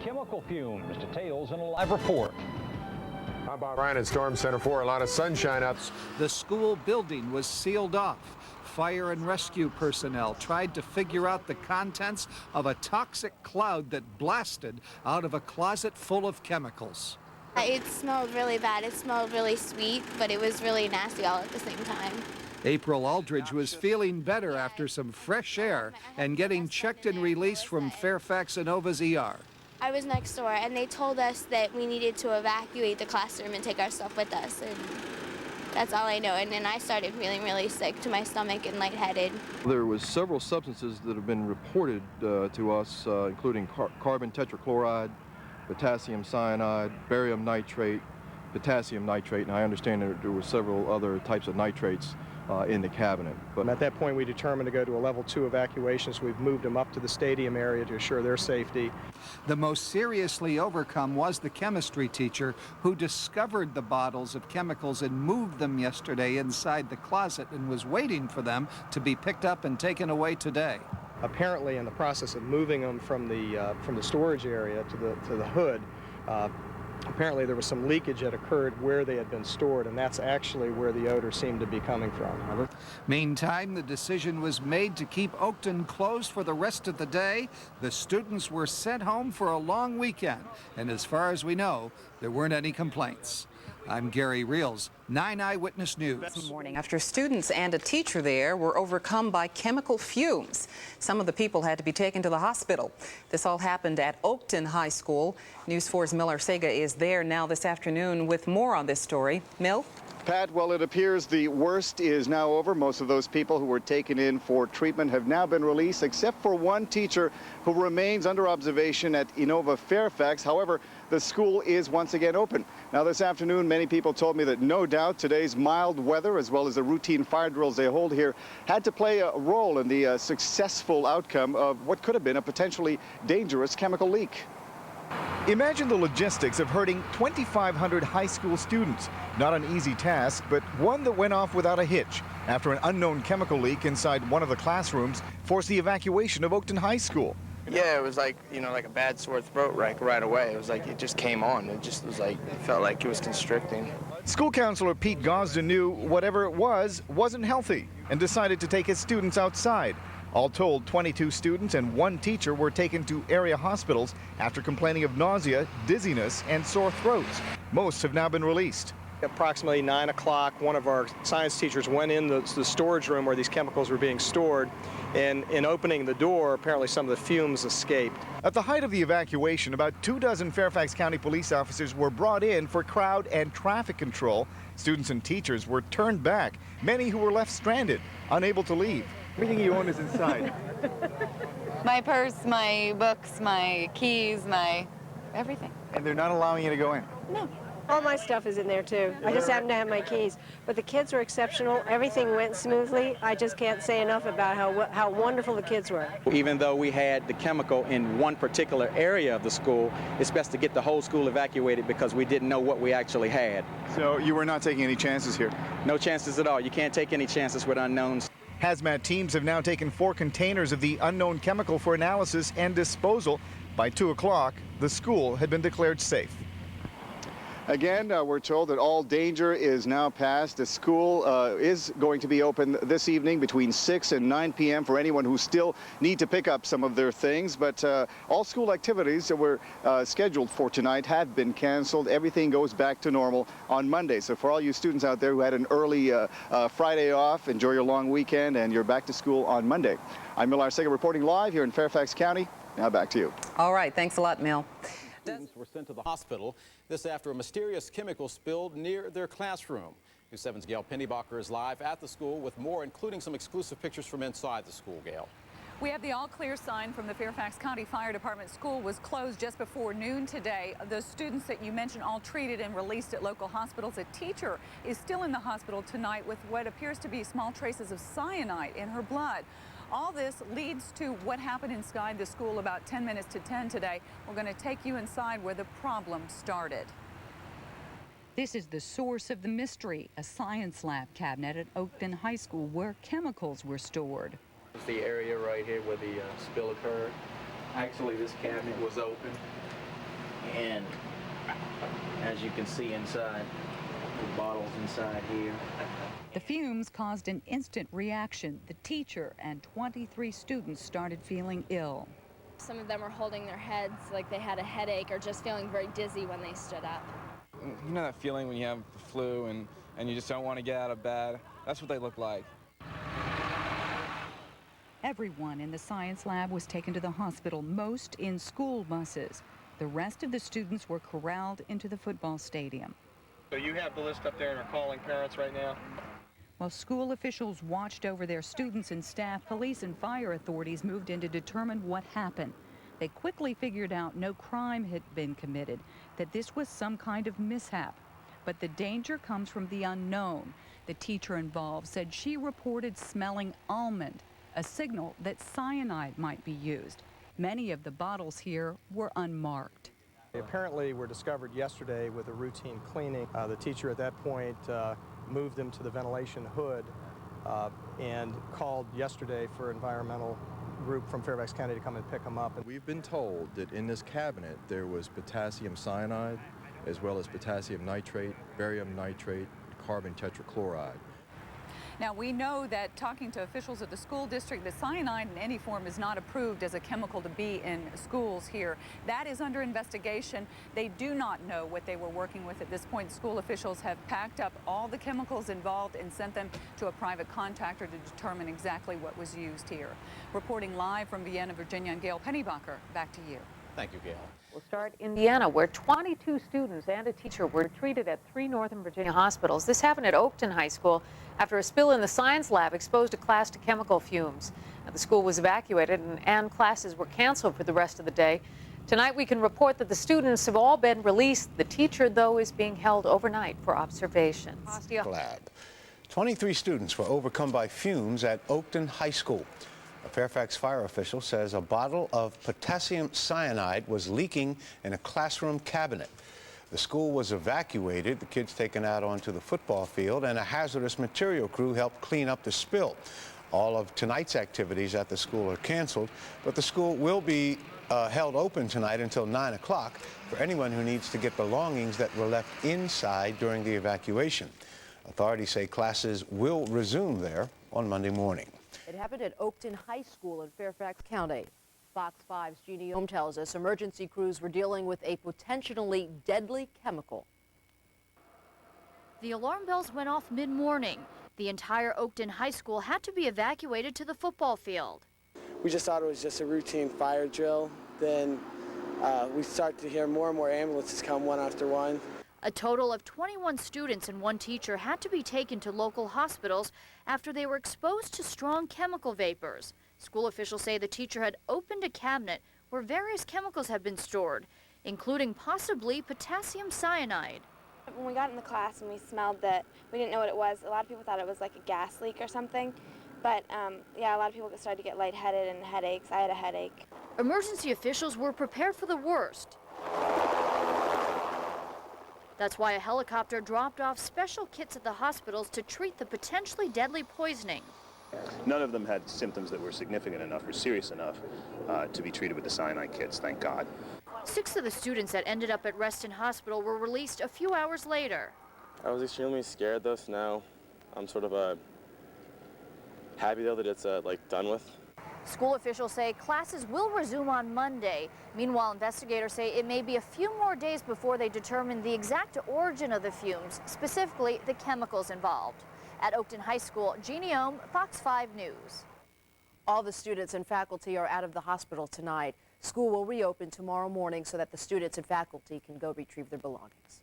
chemical fumes. Details in a live report. I'm Bob Ryan at Storm Center 4. A lot of sunshine out. The school building was sealed off. Fire and rescue personnel tried to figure out the contents of a toxic cloud that blasted out of a closet full of chemicals. It smelled really bad. It smelled really sweet, but it was really nasty all at the same time. April Aldridge was feeling better after some fresh air and getting checked and released from Fairfax Innova's ER. I was next door, and they told us that we needed to evacuate the classroom and take our stuff with us, and that's all I know. And then I started feeling really sick to my stomach and lightheaded. There was several substances that have been reported to us, including carbon tetrachloride, potassium cyanide, barium nitrate, potassium nitrate, and I understand that there were several other types of nitrates in the cabinet. But at that point, we determined to go to a level 2 evacuation, so we've moved them up to the stadium area to assure their safety. The most seriously overcome was the chemistry teacher who discovered the bottles of chemicals and moved them yesterday inside the closet and was waiting for them to be picked up and taken away today. Apparently, in the process of moving them from the storage area to the hood, apparently there was some leakage that occurred where they had been stored, and that's actually where the odor seemed to be coming from. Meantime, the decision was made to keep Oakton closed for the rest of the day. The students were sent home for a long weekend, and as far as we know, there weren't any complaints. I'm Gary Reels, 9 Eyewitness News. This morning, after students and a teacher there were overcome by chemical fumes, some of the people had to be taken to the hospital. This all happened at Oakton High School. News 4's Mil Arcega is there now this afternoon with more on this story. Mil? Pat, well, it appears the worst is now over. Most of those people who were taken in for treatment have now been released, except for one teacher who remains under observation at Innova Fairfax. However, the school is once again open. Now, this afternoon, many people told me that no doubt today's mild weather, as well as the routine fire drills they hold here, had to play a role in the successful outcome of what could have been a potentially dangerous chemical leak. Imagine the logistics of herding 2,500 high school students. Not an easy task, but one that went off without a hitch after an unknown chemical leak inside one of the classrooms forced the evacuation of Oakton High School. Yeah, it was like, like a bad sore throat right away. It was like it just came on. It just was like, it felt like it was constricting. School counselor Pete Gosden knew whatever it was wasn't healthy and decided to take his students outside. All told, 22 students and 1 teacher were taken to area hospitals after complaining of nausea, dizziness, and sore throats. Most have now been released. Approximately 9 o'clock, one of our science teachers went in the storage room where these chemicals were being stored, and in opening the door, apparently some of the fumes escaped. At the height of the evacuation, about 24 Fairfax County police officers were brought in for crowd and traffic control. Students and teachers were turned back, many who were left stranded, unable to leave. Everything you own is inside. My purse, my books, my keys, my everything. And they're not allowing you to go in? No. All my stuff is in there too. I just happen to have my keys. But the kids were exceptional. Everything went smoothly. I just can't say enough about how wonderful the kids were. Even though we had the chemical in one particular area of the school, it's best to get the whole school evacuated because we didn't know what we actually had. So you were not taking any chances here? No chances at all. You can't take any chances with unknowns. Hazmat teams have now taken 4 containers of the unknown chemical for analysis and disposal. By 2 o'clock, the school had been declared safe. Again, we're told that all danger is now past. The school is going to be open this evening between 6 and 9 p.m. for anyone who still need to pick up some of their things. But all school activities that were scheduled for tonight have been canceled. Everything goes back to normal on Monday. So for all you students out there who had an early Friday off, enjoy your long weekend, and you're back to school on Monday. I'm Mil Arcega reporting live here in Fairfax County. Now back to you. All right. Thanks a lot, Mil. Students were sent to the hospital. This after a mysterious chemical spilled near their classroom. News 7's Gail Pennybacher is live at the school with more, including some exclusive pictures from inside the school. Gail. We have the all-clear sign from the Fairfax County Fire Department. School was closed just before noon today. The students that you mentioned all treated and released at local hospitals. A teacher is still in the hospital tonight with what appears to be small traces of cyanide in her blood. All this leads to what happened inside the school about 10 minutes to 10 today. We're going to take you inside where the problem started. This is the source of the mystery, a science lab cabinet at Oakton High School where chemicals were stored. This is the area right here where the spill occurred. Actually, this cabinet was open. And as you can see inside, the bottles inside here. The fumes caused an instant reaction. The teacher and 23 students started feeling ill. Some of them were holding their heads like they had a headache or just feeling very dizzy when they stood up. You know that feeling when you have the flu and you just don't want to get out of bed? That's what they look like. Everyone in the science lab was taken to the hospital, most in school buses. The rest of the students were corralled into the football stadium. So you have the list up there and are calling parents right now? While school officials watched over their students and staff, police and fire authorities moved in to determine what happened. They quickly figured out no crime had been committed, that this was some kind of mishap. But the danger comes from the unknown. The teacher involved said she reported smelling almond, a signal that cyanide might be used. Many of the bottles here were unmarked. They apparently were discovered yesterday with a routine cleaning. The teacher at that point moved them to the ventilation hood and called yesterday for environmental group from Fairfax County to come and pick them up. We've been told that in this cabinet there was potassium cyanide, as well as potassium nitrate, barium nitrate, carbon tetrachloride. Now, we know that talking to officials at the school district, that cyanide in any form is not approved as a chemical to be in schools here. That is under investigation. They do not know what they were working with at this point. School officials have packed up all the chemicals involved and sent them to a private contractor to determine exactly what was used here. Reporting live from Vienna, Virginia, and Gail Pennybacher, back to you. Thank you, Gail. We'll start in Indiana, where 22 students and a teacher were treated at 3 Northern Virginia hospitals. This happened at Oakton High School after a spill in the science lab exposed a class to chemical fumes. Now, the school was evacuated and classes were canceled for the rest of the day. Tonight, we can report that the students have all been released. The teacher, though, is being held overnight for observations. Lab. 23 students were overcome by fumes at Oakton High School. A Fairfax fire official says a bottle of potassium cyanide was leaking in a classroom cabinet. The school was evacuated, the kids taken out onto the football field, and a hazardous material crew helped clean up the spill. All of tonight's activities at the school are canceled, but the school will be held open tonight until 9 o'clock for anyone who needs to get belongings that were left inside during the evacuation. Authorities say classes will resume there on Monday morning. It happened at Oakton High School in Fairfax County. Fox 5's Jeannie Ohm tells us emergency crews were dealing with a potentially deadly chemical. The alarm bells went off mid-morning. The entire Oakton High School had to be evacuated to the football field. We just thought it was just a routine fire drill. Then we started to hear more and more ambulances come one after one. A total of 21 students and 1 teacher had to be taken to local hospitals after they were exposed to strong chemical vapors. School officials say the teacher had opened a cabinet where various chemicals had been stored, including possibly potassium cyanide. When we got in the class and we smelled that, we didn't know what it was. A lot of people thought it was like a gas leak or something. But yeah, a lot of people started to get lightheaded and headaches. I had a headache. Emergency officials were prepared for the worst. That's why a helicopter dropped off special kits at the hospitals to treat the potentially deadly poisoning. None of them had symptoms that were significant enough or serious enough to be treated with the cyanide kits, thank God. 6 of the students that ended up at Reston Hospital were released a few hours later. I was extremely scared though, so now I'm sort of happy though that it's done with. School officials say classes will resume on Monday. Meanwhile, investigators say it may be a few more days before they determine the exact origin of the fumes, specifically the chemicals involved. At Oakton High School, Jeannie Ohm, Fox 5 News. All the students and faculty are out of the hospital tonight. School will reopen tomorrow morning so that the students and faculty can go retrieve their belongings.